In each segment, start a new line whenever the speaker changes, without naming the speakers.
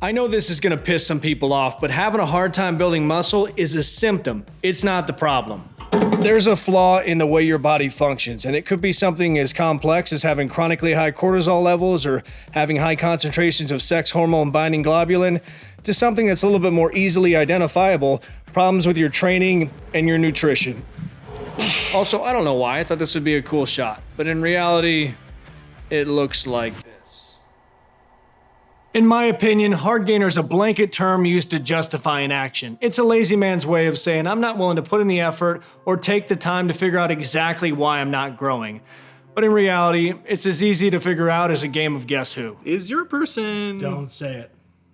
I know this is gonna piss some people off, but having a hard time building muscle is a symptom. It's not the problem. There's a flaw in the way your body functions, and it could be something as complex as having chronically high cortisol levels or having high concentrations of sex hormone binding globulin, to something that's a little bit more easily identifiable, problems with your training and your nutrition. Also, I don't know why, I thought this would be a cool shot, but in reality, it looks like this. In my opinion, hardgainer is a blanket term used to justify an action. It's a lazy man's way of saying I'm not willing to put in the effort or take the time to figure out exactly why I'm not growing. But in reality, it's as easy to figure out as a game of Guess Who.
Is your person...
Don't say it.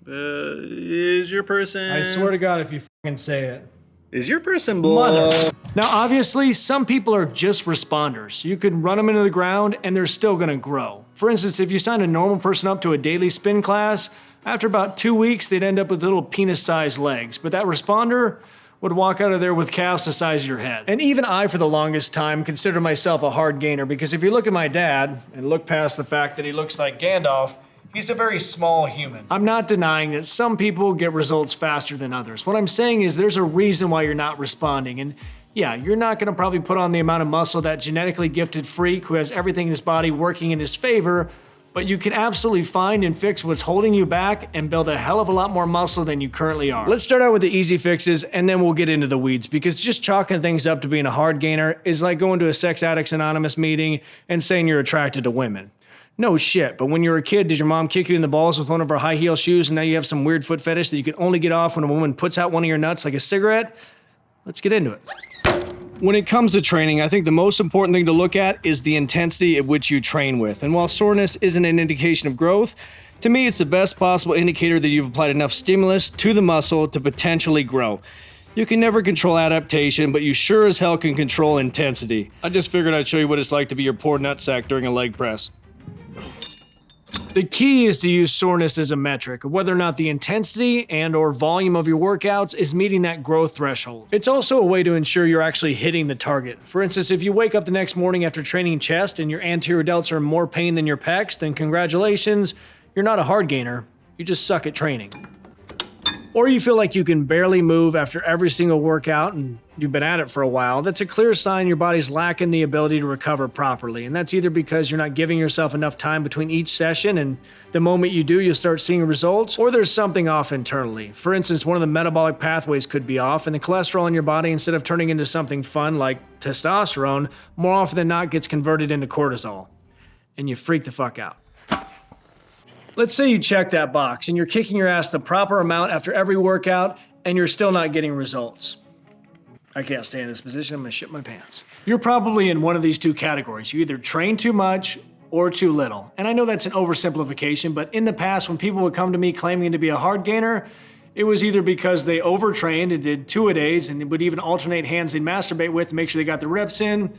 Is your person...
I swear to God if you fucking say it.
Is your person blood?
Now obviously, some people are just responders. You could run them into the ground and they're still gonna grow. For instance, if you sign a normal person up to a daily spin class, after about 2 weeks, they'd end up with little penis-sized legs. But that responder would walk out of there with calves the size of your head. And even I, for the longest time, consider myself a hard gainer because if you look at my dad and look past the fact that he looks like Gandalf, he's a very small human. I'm not denying that some people get results faster than others. What I'm saying is there's a reason why you're not responding. And yeah, you're not gonna probably put on the amount of muscle that genetically gifted freak who has everything in his body working in his favor, but you can absolutely find and fix what's holding you back and build a hell of a lot more muscle than you currently are. Let's start out with the easy fixes and then we'll get into the weeds, because just chalking things up to being a hard gainer is like going to a Sex Addicts Anonymous meeting and saying you're attracted to women. No shit, but when you were a kid, did your mom kick you in the balls with one of her high heel shoes and now you have some weird foot fetish that you can only get off when a woman puts out one of your nuts like a cigarette? Let's get into it. When it comes to training, I think the most important thing to look at is the intensity at which you train with. And while soreness isn't an indication of growth, to me it's the best possible indicator that you've applied enough stimulus to the muscle to potentially grow. You can never control adaptation, but you sure as hell can control intensity. I just figured I'd show you what it's like to be your poor nutsack during a leg press. The key is to use soreness as a metric of whether or not the intensity and or volume of your workouts is meeting that growth threshold. It's also a way to ensure you're actually hitting the target. For instance, if you wake up the next morning after training chest and your anterior delts are in more pain than your pecs, then congratulations, you're not a hard gainer, you just suck at training. Or you feel like you can barely move after every single workout and you've been at it for a while, that's a clear sign your body's lacking the ability to recover properly. And that's either because you're not giving yourself enough time between each session and the moment you do, you'll start seeing results, or there's something off internally. For instance, one of the metabolic pathways could be off and the cholesterol in your body, instead of turning into something fun like testosterone, more often than not gets converted into cortisol. And you freak the fuck out. Let's say you check that box and you're kicking your ass the proper amount after every workout and you're still not getting results. I can't stay in this position, I'm gonna shit my pants. You're probably in one of these two categories. You either train too much or too little. And I know that's an oversimplification, but in the past when people would come to me claiming to be a hard gainer, it was either because they overtrained and did 2-a-days and would even alternate hands they'd masturbate with to make sure they got the reps in,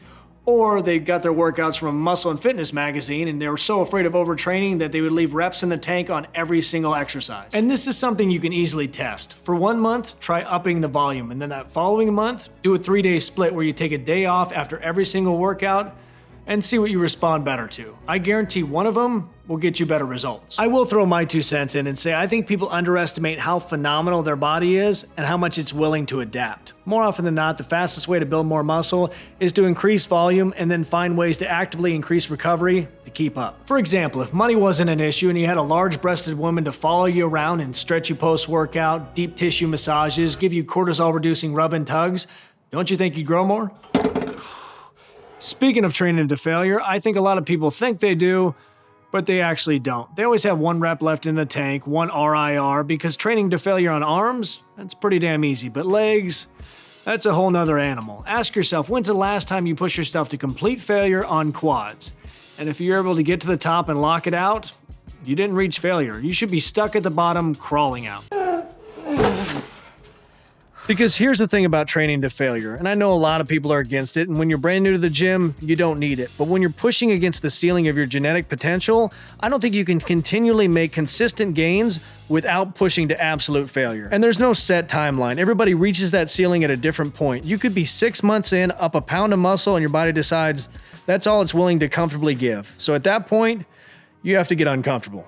or they got their workouts from a muscle and fitness magazine and they were so afraid of overtraining that they would leave reps in the tank on every single exercise. And this is something you can easily test. For 1 month, try upping the volume, and then that following month, do a 3-day split where you take a day off after every single workout and see what you respond better to. I guarantee one of them will get you better results. I will throw my 2 cents in and say I think people underestimate how phenomenal their body is and how much it's willing to adapt. More often than not, the fastest way to build more muscle is to increase volume and then find ways to actively increase recovery to keep up. For example, if money wasn't an issue and you had a large-breasted woman to follow you around and stretch you post-workout, deep tissue massages, give you cortisol-reducing rub and tugs, don't you think you'd grow more? Speaking of training to failure, I think a lot of people think they do, but they actually don't. They always have 1 rep left in the tank, 1 RIR, because training to failure on arms, that's pretty damn easy, but legs, that's a whole nother animal. Ask yourself, when's the last time you pushed yourself to complete failure on quads? And if you're able to get to the top and lock it out, you didn't reach failure. You should be stuck at the bottom, crawling out. Because here's the thing about training to failure, and I know a lot of people are against it, and when you're brand new to the gym, you don't need it. But when you're pushing against the ceiling of your genetic potential, I don't think you can continually make consistent gains without pushing to absolute failure. And there's no set timeline. Everybody reaches that ceiling at a different point. You could be 6 months in, up a pound of muscle, and your body decides that's all it's willing to comfortably give. So at that point, you have to get uncomfortable.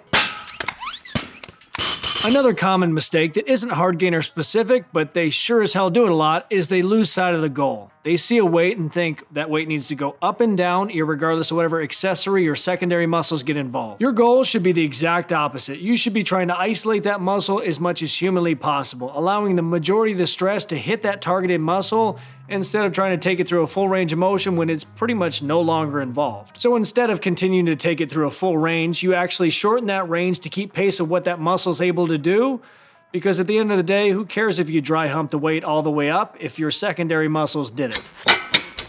Another common mistake that isn't Hardgainer specific, but they sure as hell do it a lot, is they lose sight of the goal. They see a weight and think that weight needs to go up and down, irregardless of whatever accessory or secondary muscles get involved. Your goal should be the exact opposite. You should be trying to isolate that muscle as much as humanly possible, allowing the majority of the stress to hit that targeted muscle instead of trying to take it through a full range of motion when it's pretty much no longer involved. So instead of continuing to take it through a full range, you actually shorten that range to keep pace of what that muscle is able to do, because at the end of the day, who cares if you dry hump the weight all the way up if your secondary muscles did it?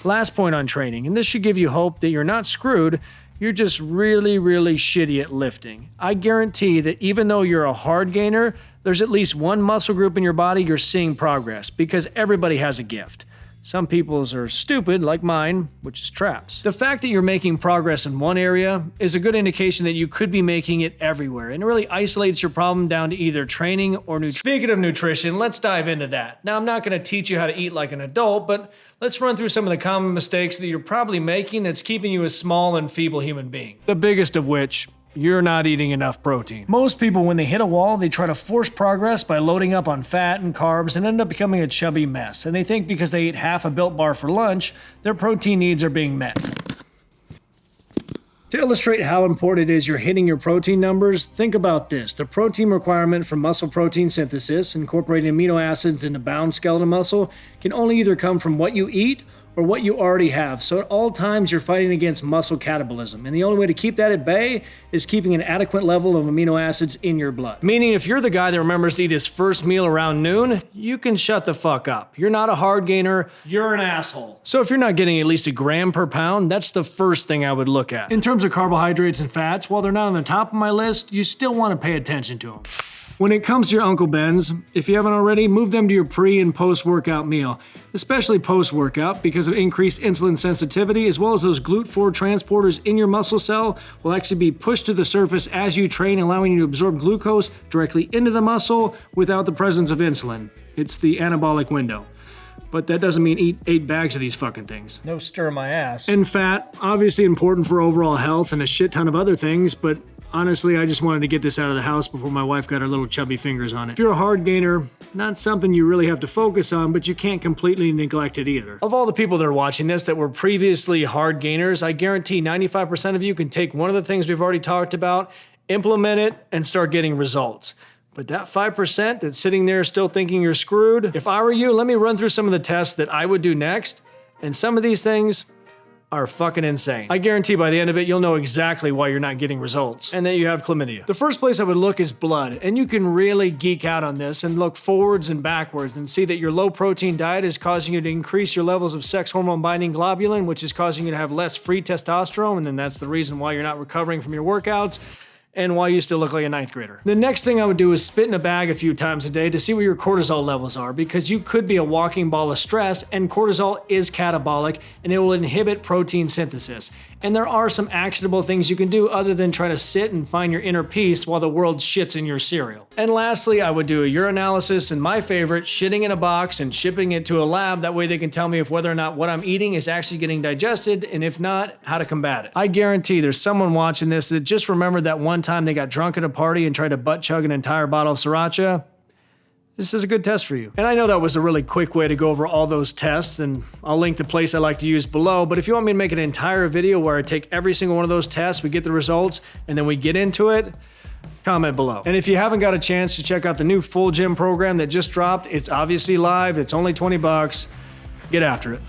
Last point on training, and this should give you hope that you're not screwed, you're just really shitty at lifting. I guarantee that even though you're a hard gainer, there's at least one muscle group in your body you're seeing progress, because everybody has a gift. Some people's are stupid, like mine, which is traps. The fact that you're making progress in one area is a good indication that you could be making it everywhere, and it really isolates your problem down to either training or nutrition. Speaking of nutrition, let's dive into that. Now, I'm not going to teach you how to eat like an adult, but let's run through some of the common mistakes that you're probably making that's keeping you a small and feeble human being. The biggest of which, you're not eating enough protein. Most people, when they hit a wall, they try to force progress by loading up on fat and carbs and end up becoming a chubby mess. And they think because they ate half a Built Bar for lunch, their protein needs are being met. To illustrate how important it is you're hitting your protein numbers, think about this. The protein requirement for muscle protein synthesis, incorporating amino acids into bound skeletal muscle, can only either come from what you eat or what you already have. So at all times, you're fighting against muscle catabolism. And the only way to keep that at bay is keeping an adequate level of amino acids in your blood. Meaning if you're the guy that remembers to eat his first meal around noon, you can shut the fuck up. You're not a hard gainer, you're an asshole. So if you're not getting at least a gram per pound, that's the first thing I would look at. In terms of carbohydrates and fats, while they're not on the top of my list, you still want to pay attention to them. When it comes to your Uncle Ben's, if you haven't already, move them to your pre- and post-workout meal, especially post-workout because of increased insulin sensitivity, as well as those GLUT4 transporters in your muscle cell will actually be pushed to the surface as you train, allowing you to absorb glucose directly into the muscle without the presence of insulin. It's the anabolic window. But that doesn't mean eat 8 bags of these fucking things. No stir my ass. And fat, obviously important for overall health and a shit ton of other things, but honestly, I just wanted to get this out of the house before my wife got her little chubby fingers on it. If you're a hard gainer, not something you really have to focus on, but you can't completely neglect it either. Of all the people that are watching this that were previously hard gainers, I guarantee 95% of you can take one of the things we've already talked about, implement it, and start getting results. But that 5% that's sitting there still thinking you're screwed, if I were you, let me run through some of the tests that I would do next, and some of these things are fucking insane. I guarantee by the end of it, you'll know exactly why you're not getting results and that you have chlamydia. The first place I would look is blood, and you can really geek out on this and look forwards and backwards and see that your low protein diet is causing you to increase your levels of sex hormone binding globulin, which is causing you to have less free testosterone, and then that's the reason why you're not recovering from your workouts and why you still look like a 9th grader. The next thing I would do is spit in a bag a few times a day to see what your cortisol levels are, because you could be a walking ball of stress, and cortisol is catabolic and it will inhibit protein synthesis. And there are some actionable things you can do other than try to sit and find your inner peace while the world shits in your cereal. And lastly, I would do a urinalysis, and my favorite, shitting in a box and shipping it to a lab. That way they can tell me if whether or not what I'm eating is actually getting digested, and if not, how to combat it. I guarantee there's someone watching this that just remembered that one time they got drunk at a party and tried to butt chug an entire bottle of sriracha. This is a good test for you. And I know that was a really quick way to go over all those tests, and I'll link the place I like to use below, but if you want me to make an entire video where I take every single one of those tests, we get the results, and then we get into it, comment below. And if you haven't got a chance to check out the new full gym program that just dropped, it's obviously live, it's only $20, get after it.